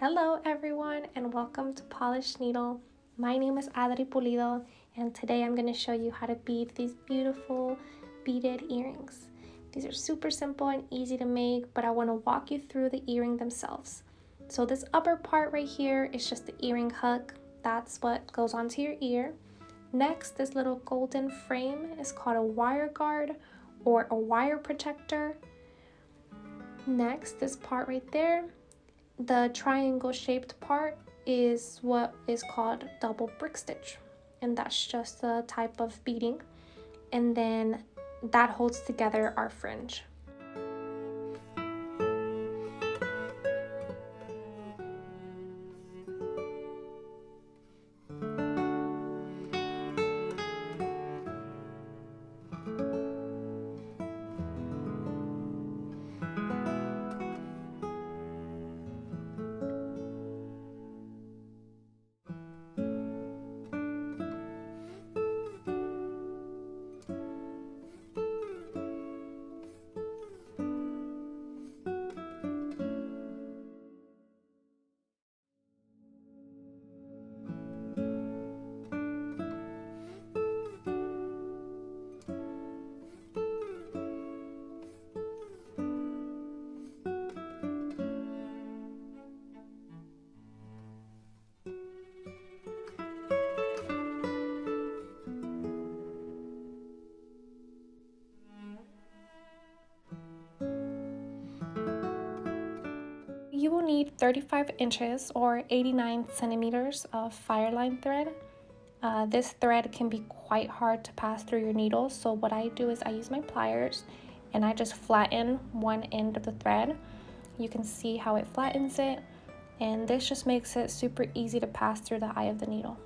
Hello everyone and welcome to Polished Needle. My name is Adri Pulido and today I'm going to show you how to bead these beautiful beaded earrings. These are super simple and easy to make, but I want to walk you through the earring themselves. So this upper part right here is just the earring hook. That's what goes onto your ear. Next, this little golden frame is called a wire guard or a wire protector. Next, this part right there, the triangle shaped part, is what is called double brick stitch, and that's just a type of beading, and then that holds together our fringe. You will need 35 inches or 89 centimeters of Fireline thread. This thread can be quite hard to pass through your needle, so what I do is I use my pliers and I just flatten one end of the thread. You can see how it flattens it, and this just makes it super easy to pass through the eye of the needle.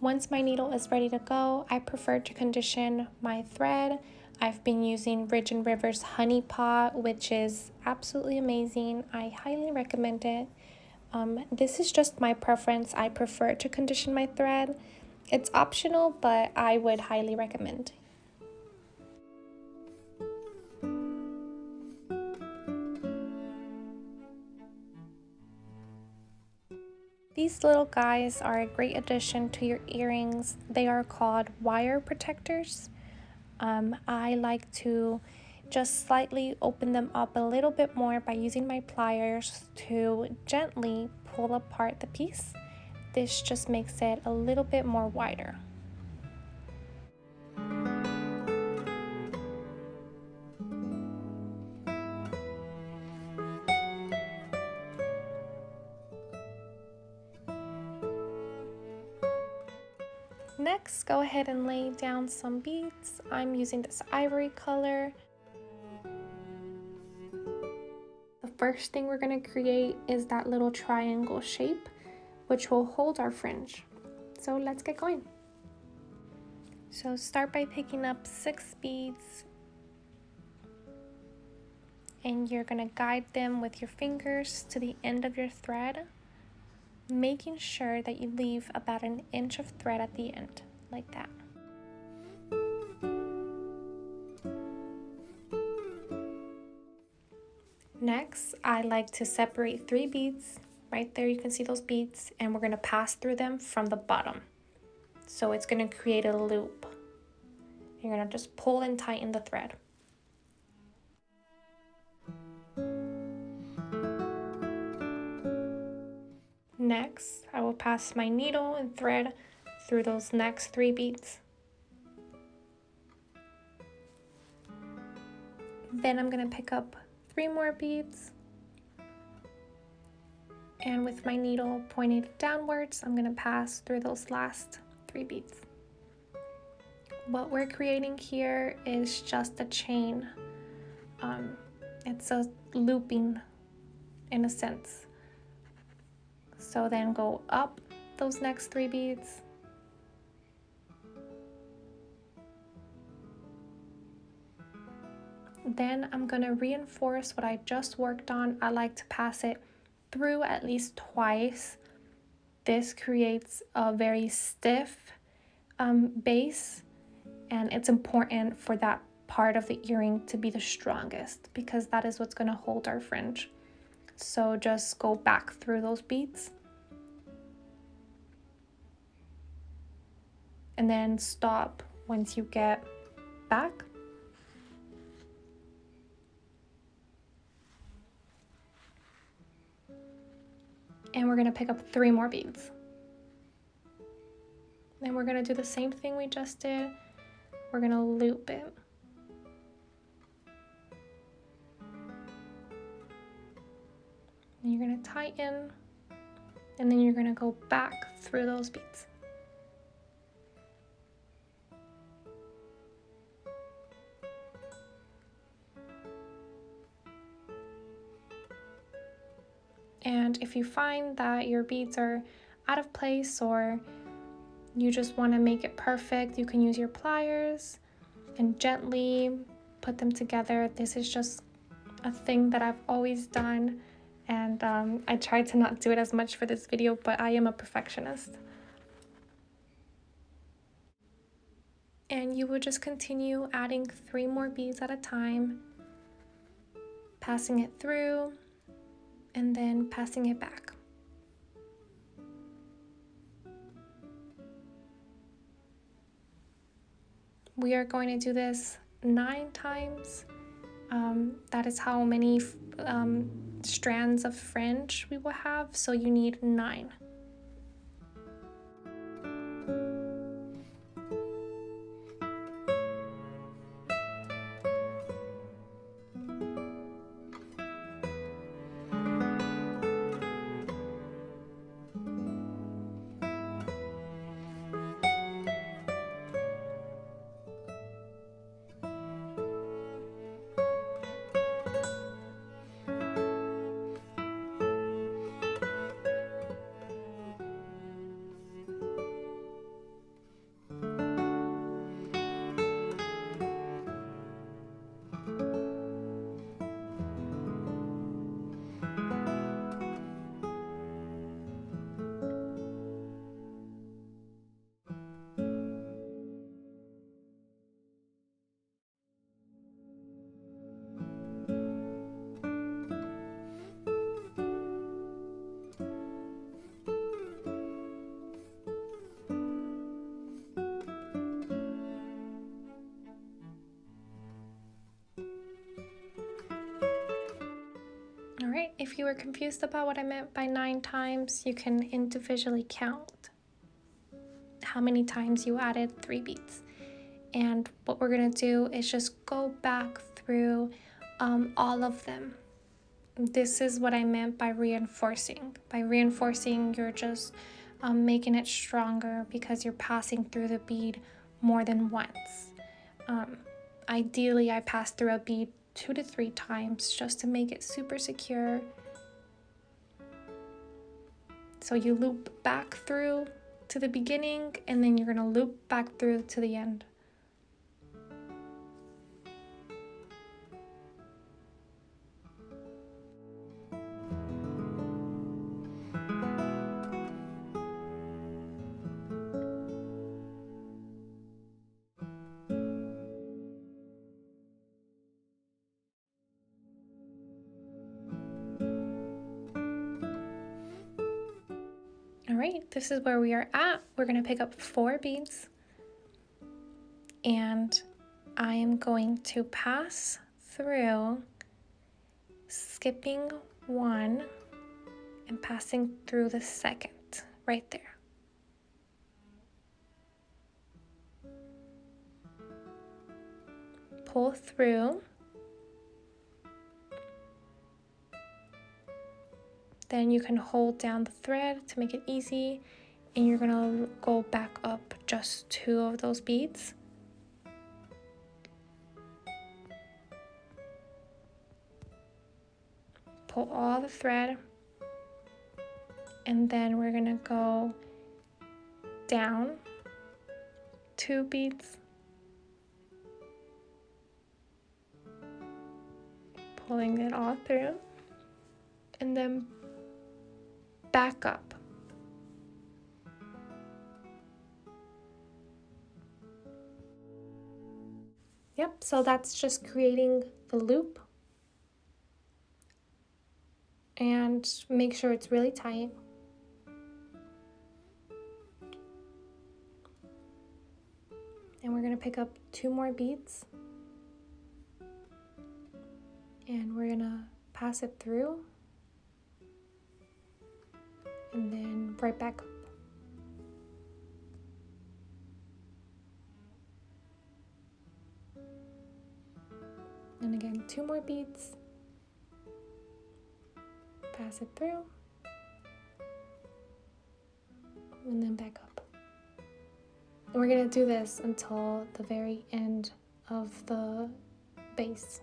Once my needle is ready to go, I prefer to condition my thread. I've been using Ridge & River's Honey Pot, which is absolutely amazing. I highly recommend it. This is just my preference. I prefer to condition my thread. It's optional, but I would highly recommend. These little guys are a great addition to your earrings. They are called wire protectors. I like to just slightly open them up a little bit more by using my pliers to gently pull apart the piece. This just makes it a little bit more wider. Next, go ahead and lay down some beads. I'm using this ivory color. The first thing we're going to create is that little triangle shape, which will hold our fringe. So let's get going. So start by picking up 6 beads, and you're going to guide them with your fingers to the end of your thread, making sure that you leave about an inch of thread at the end, like that. Next, I like to separate 3 beads. Right there you can see those beads, and we're going to pass through them from the bottom. So it's going to create a loop. You're going to just pull and tighten the thread. Next, I will pass my needle and thread through those next 3 beads. Then I'm going to pick up 3 more beads, and with my needle pointed downwards, I'm going to pass through those last 3 beads. What we're creating here is just a chain. It's a looping in a sense. So then go up those next 3 beads, Then I'm going to reinforce what I just worked on. I like to pass it through at least twice. This creates a very stiff base, and it's important for that part of the earring to be the strongest because that is what's going to hold our fringe. So just go back through those beads and then stop once you get back. And we're going to pick up 3 more beads. Then we're going to do the same thing we just did. We're going to loop it. And you're going to tighten, and then you're going to go back through those beads. And if you find that your beads are out of place or you just want to make it perfect, you can use your pliers and gently put them together. This is just a thing that I've always done, and I tried to not do it as much for this video, but I am a perfectionist. And you would just continue adding 3 more beads at a time, passing it through, and then passing it back. We are going to do this 9 times. That is how many strands of fringe we will have, so you need 9. Alright, if you were confused about what I meant by 9 times, you can individually count how many times you added 3 beads. And what we're going to do is just go back through all of them. This is what I meant by reinforcing. By reinforcing, you're just making it stronger because you're passing through the bead more than once. Ideally, I pass through a bead 2 to 3 times just to make it super secure. So you loop back through to the beginning, and then you're going to loop back through to the end. Alright, this is where we are at. We're going to pick up 4 beads, and I am going to pass through, skipping 1 and passing through the second right there. Pull through. Then you can hold down the thread to make it easy, and you're going to go back up just 2 of those beads. Pull all the thread, and then we're going to go down 2 beads, pulling it all through, and then back up. Yep, so that's just creating the loop, and make sure it's really tight. And we're going to pick up 2 more beads, and we're going to pass it through and then right back up. And again, 2 more beads, pass it through, and then back up. And we're going to do this until the very end of the base.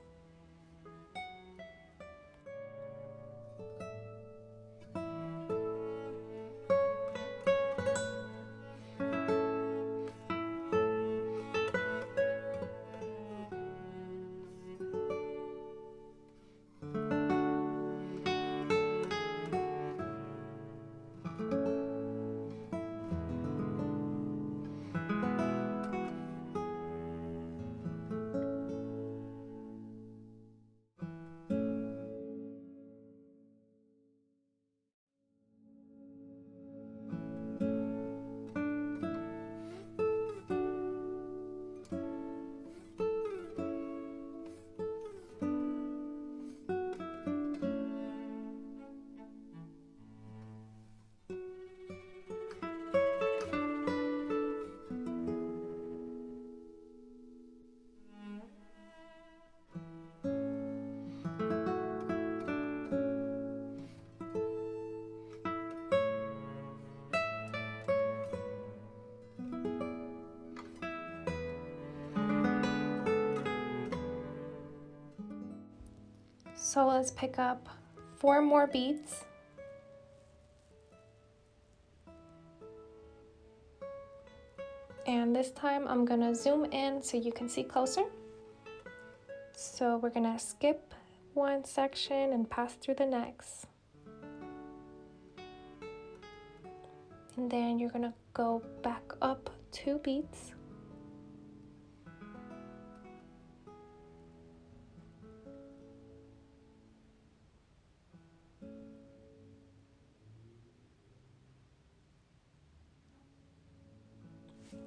So let's pick up 4 more beads. And this time I'm gonna zoom in so you can see closer. So we're gonna skip one section and pass through the next. And then you're gonna go back up 2 beads.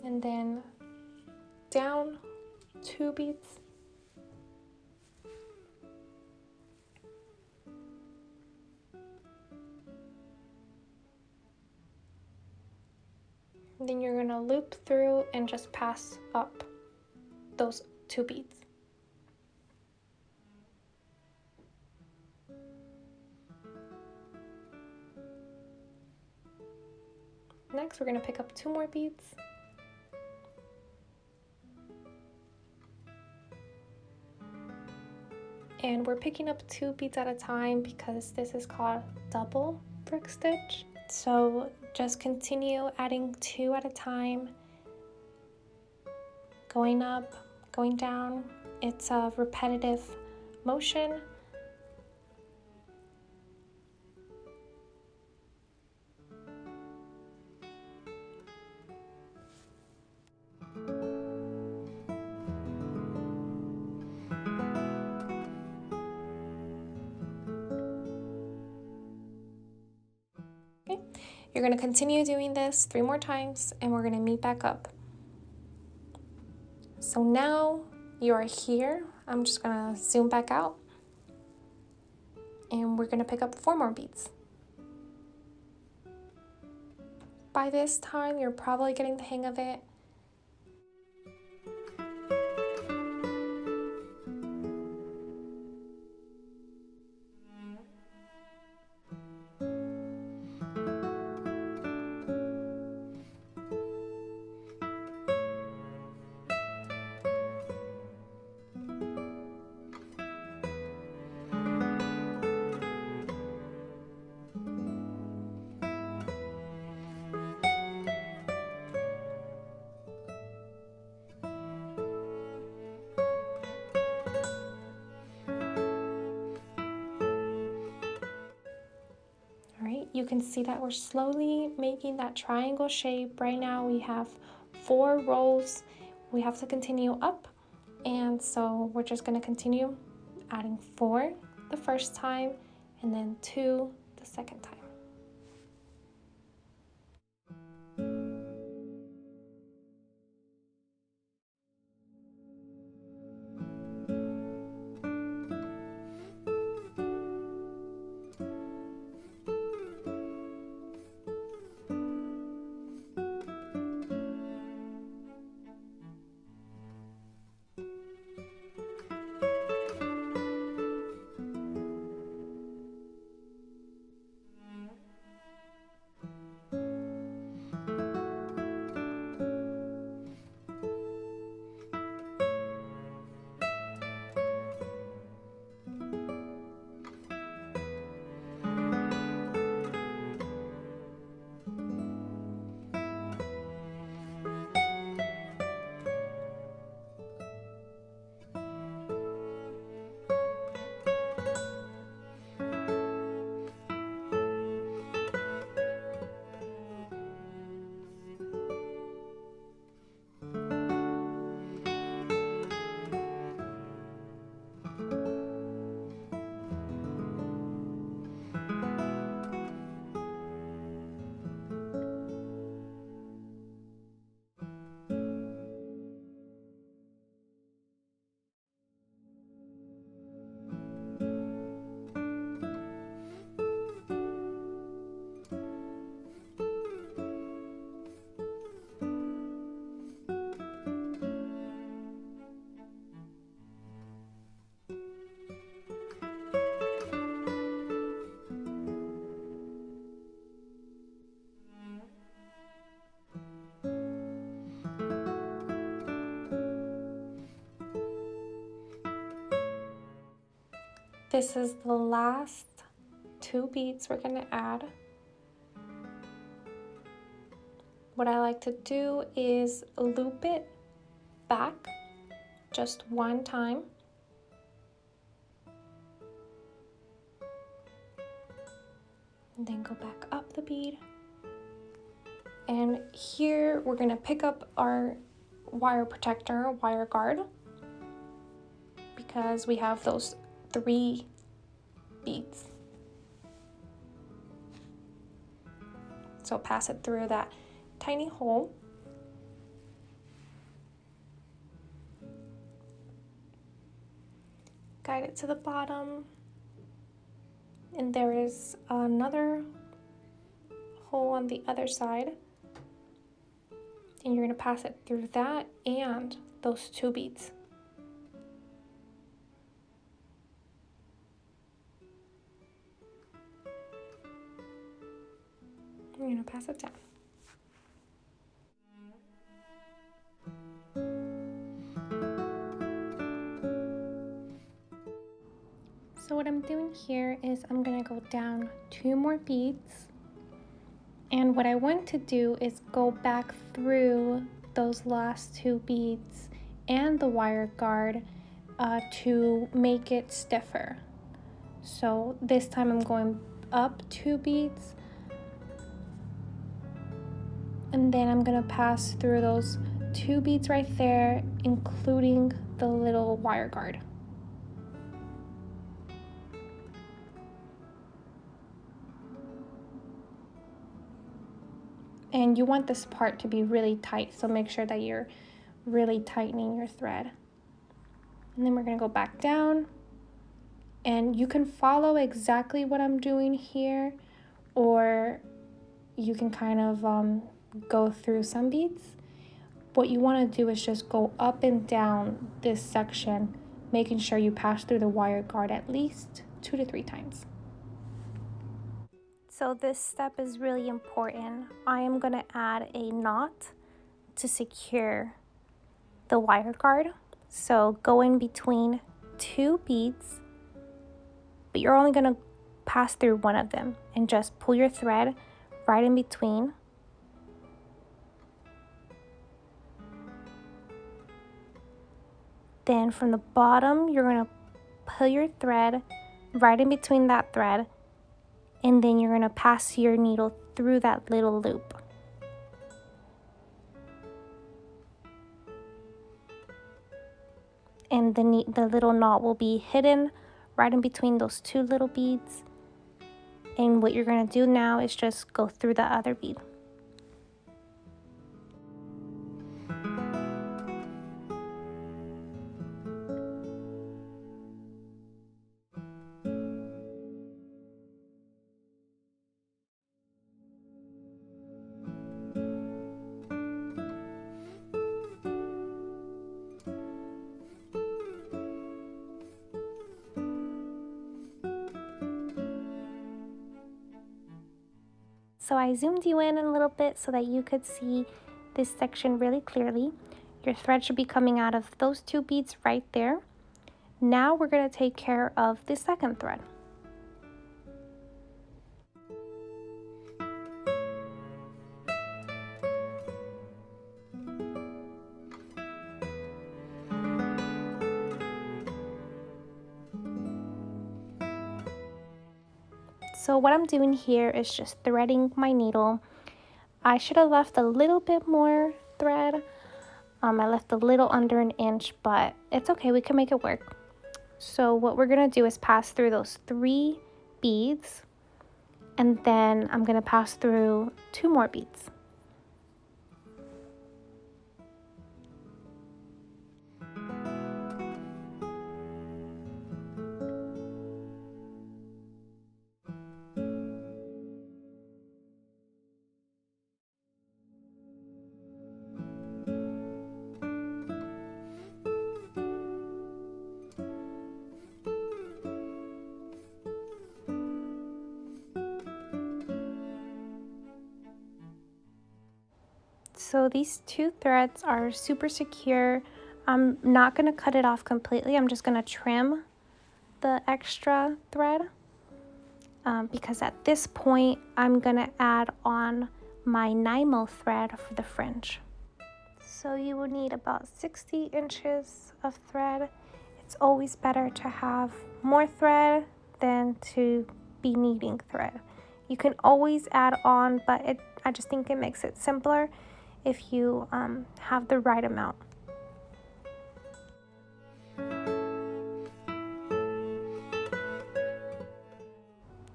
And then down 2 beads. And then you're gonna loop through and just pass up those 2 beads. Next, we're gonna pick up 2 more beads. And we're picking up 2 beads at a time because this is called double brick stitch. So just continue adding 2 at a time, going up, going down. It's a repetitive motion. You're going to continue doing this 3 more times and we're going to meet back up. So now you are here. I'm just going to zoom back out and we're going to pick up 4 more beads. By this time, you're probably getting the hang of it. you can see that we're slowly making that triangle shape. Right now we have 4 rows. We have to continue up, and so we're just going to continue adding 4 the first time and then 2 the second time. This is the last 2 beads we're going to add. What I like to do is loop it back just 1 time. And then go back up the bead. And here we're going to pick up our wire protector, wire guard, because we have those 3 beads. So pass it through that tiny hole. Guide it to the bottom. And there is another hole on the other side. And you're going to pass it through that and those 2 beads. I'm going to pass it down. So what I'm doing here is I'm going to go down 2 more beads. And what I want to do is go back through those last 2 beads and the wire guard to make it stiffer. So this time I'm going up 2 beads. And then I'm going to pass through those 2 beads right there, including the little wire guard. And you want this part to be really tight, so make sure that you're really tightening your thread. And then we're going to go back down. And you can follow exactly what I'm doing here, or you can kind of go through some beads. What you want to do is just go up and down this section, making sure you pass through the wire guard at least 2 to 3 times. So this step is really important. I am going to add a knot to secure the wire guard. So go in between 2 beads, but you're only going to pass through one of them, and just pull your thread right in between. Then from the bottom, you're going to pull your thread right in between that thread and then you're going to pass your needle through that little loop. And the little knot will be hidden right in between those two little beads. And what you're going to do now is just go through the other bead. So I zoomed you in a little bit so that you could see this section really clearly. Your thread should be coming out of those two beads right there. Now we're going to take care of the second thread. So what I'm doing here is just threading my needle. I should have left a little bit more thread. I left a little under an inch, but it's okay, we can make it work. So what we're gonna do is pass through those 3 beads, and then I'm gonna pass through 2 more beads. So these 2 threads are super secure. I'm not going to cut it off completely. I'm just going to trim the extra thread because at this point I'm going to add on my nymo thread for the fringe. So you will need about 60 inches of thread. It's always better to have more thread than to be needing thread. You can always add on, but I just think it makes it simpler if you have the right amount.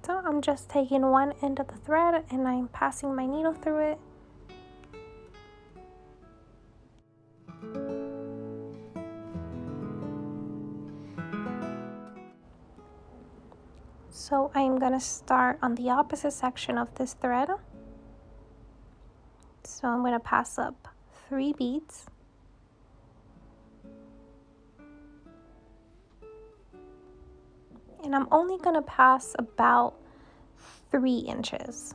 So I'm just taking one end of the thread and I'm passing my needle through it. So I'm going to start on the opposite section of this thread. So I'm going to pass up 3 beads. And I'm only going to pass about 3 inches.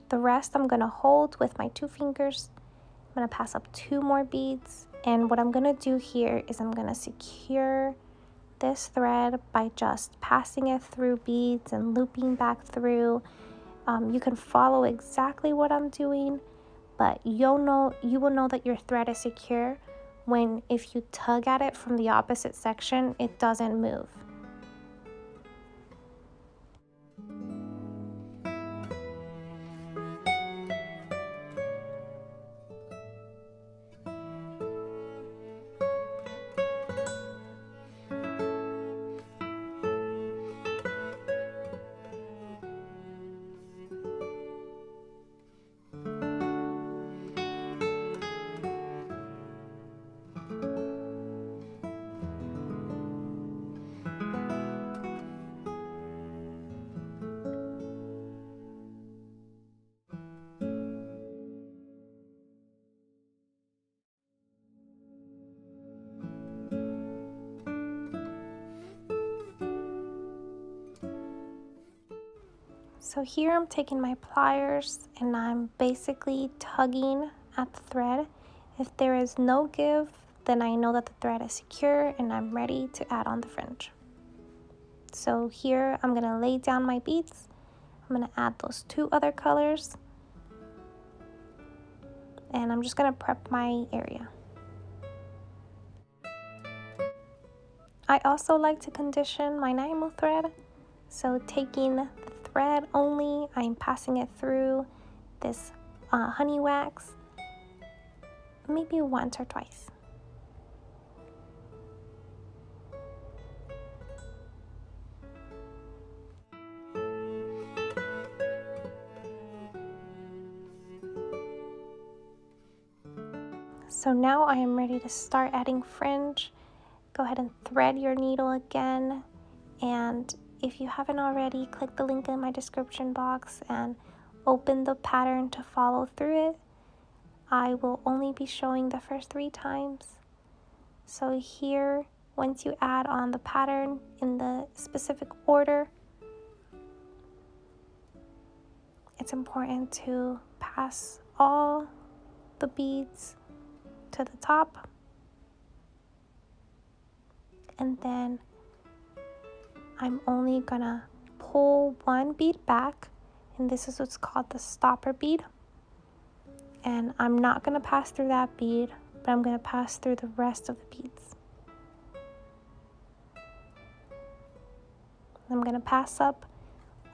The rest I'm going to hold with my 2 fingers. I'm going to pass up 2 more beads. And what I'm going to do here is I'm going to secure this thread by just passing it through beads and looping back through. You can follow exactly what I'm doing, but you will know that your thread is secure when if you tug at it from the opposite section, it doesn't move. So here I'm taking my pliers and I'm basically tugging at the thread. If there is no give, then I know that the thread is secure and I'm ready to add on the fringe. So here I'm going to lay down my beads. I'm going to add those 2 other colors. And I'm just going to prep my area. I also like to condition my nymo thread. So taking the thread only, I'm passing it through this honey wax maybe once or twice. So now I am ready to start adding fringe. Go ahead and thread your needle again, and if you haven't already, click the link in my description box and open the pattern to follow through it. I will only be showing the first 3 times. So here, once you add on the pattern in the specific order, it's important to pass all the beads to the top, and then I'm only gonna pull 1 bead back, and this is what's called the stopper bead. And I'm not gonna pass through that bead, but I'm gonna pass through the rest of the beads. I'm gonna pass up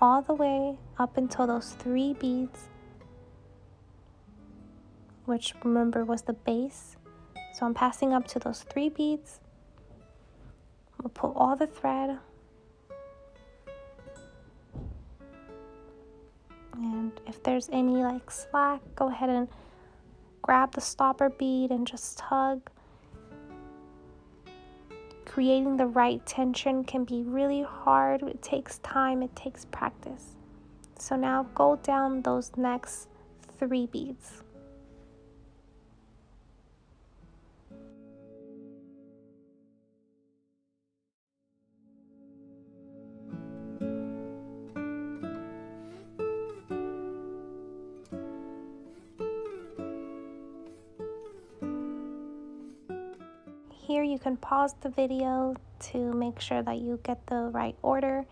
all the way up until those 3 beads, which remember was the base. So I'm passing up to those 3 beads. I'm gonna pull all the thread, and if there's any like slack, go ahead and grab the stopper bead and just tug. Creating the right tension can be really hard. It takes time, it takes practice. So now go down those next 3 beads. Here you can pause the video to make sure that you get the right order,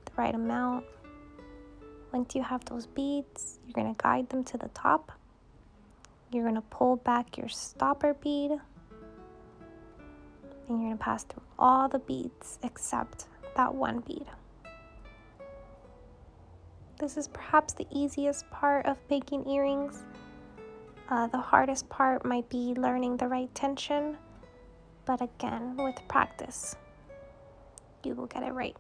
the right amount. Once you have those beads, you're going to guide them to the top. You're going to pull back your stopper bead, and you're going to pass through all the beads except that 1 bead. This is perhaps the easiest part of making earrings. The hardest part might be learning the right tension, but again, with practice, you will get it right.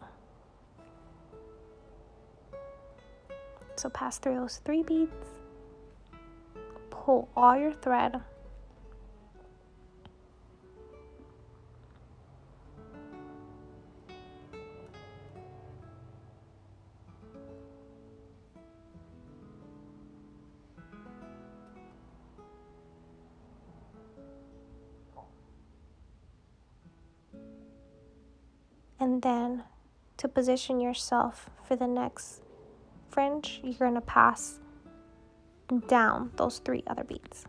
So pass through those 3 beads, pull all your thread, and then to position yourself for the next fringe, you're going to pass down those 3 other beads.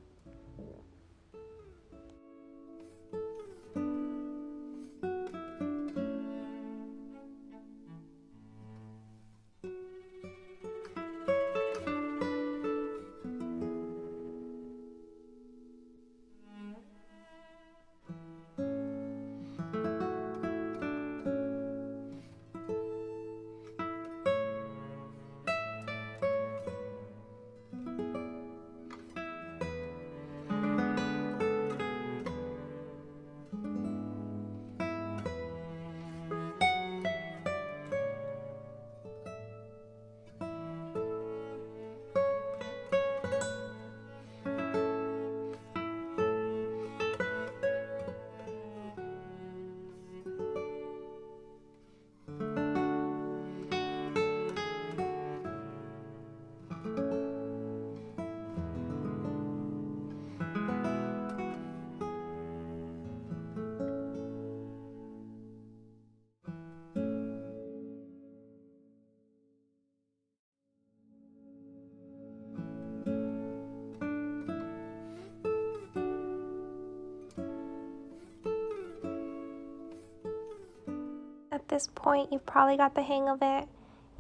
At this point, you've probably got the hang of it.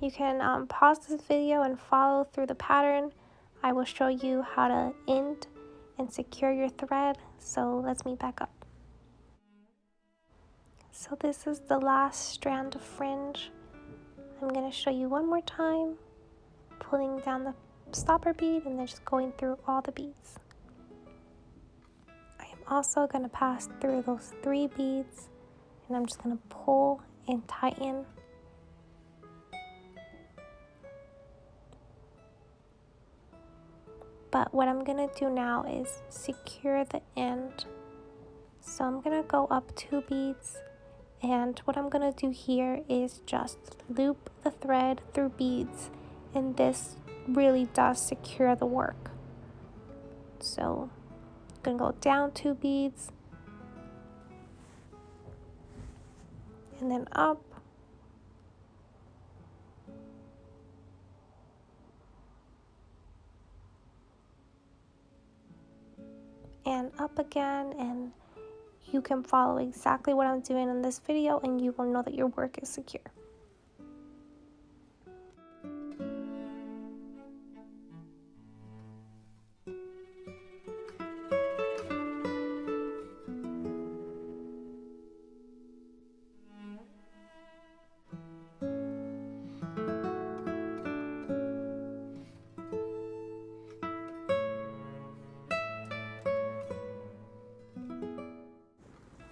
You can pause this video and follow through the pattern. I will show you how to end and secure your thread. So let's meet back up. So this is the last strand of fringe. I'm going to show you one more time, pulling down the stopper bead and then just going through all the beads. I am also going to pass through those 3 beads, and I'm just going to pull and tighten. But what I'm going to do now is secure the end. So I'm going to go up 2 beads, and what I'm going to do here is just loop the thread through beads, and this really does secure the work. So I'm going to go down 2 beads and then up, and up again, and you can follow exactly what I'm doing in this video and you will know that your work is secure.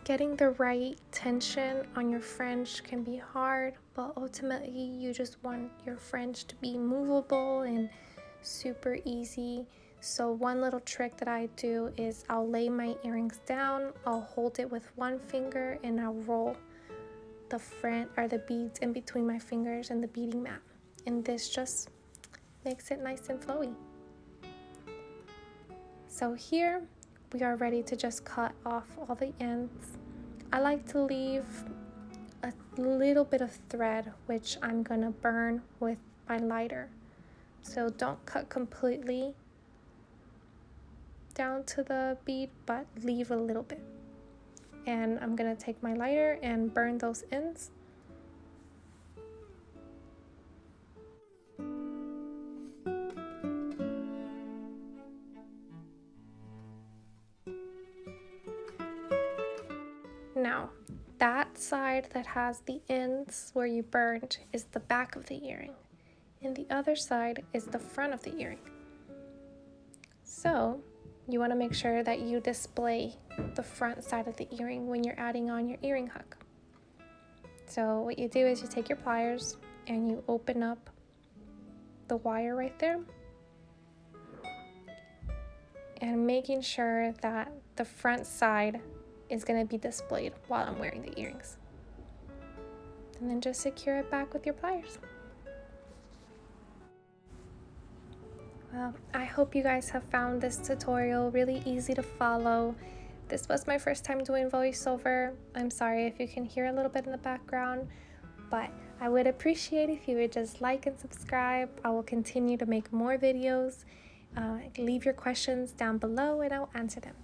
Getting the right tension on your fringe can be hard, but ultimately you just want your fringe to be movable and super easy. So one little trick that I do is I'll lay my earrings down, I'll hold it with one finger, and I'll roll the front or the beads in between my fingers and the beading mat. And this just makes it nice and flowy. So here we are ready to just cut off all the ends. I like to leave a little bit of thread, which I'm gonna burn with my lighter. So don't cut completely down to the bead, but leave a little bit. And I'm gonna take my lighter and burn those ends. Now, that side that has the ends where you burned is the back of the earring, and the other side is the front of the earring. So you want to make sure that you display the front side of the earring when you're adding on your earring hook. So what you do is you take your pliers and you open up the wire right there, and making sure that the front side is going to be displayed while I'm wearing the earrings. And then just secure it back with your pliers. Well, I hope you guys have found this tutorial really easy to follow. This was my first time doing voiceover. I'm sorry if you can hear a little bit in the background, but I would appreciate if you would just like and subscribe. I will continue to make more videos. Leave your questions down below and I'll answer them.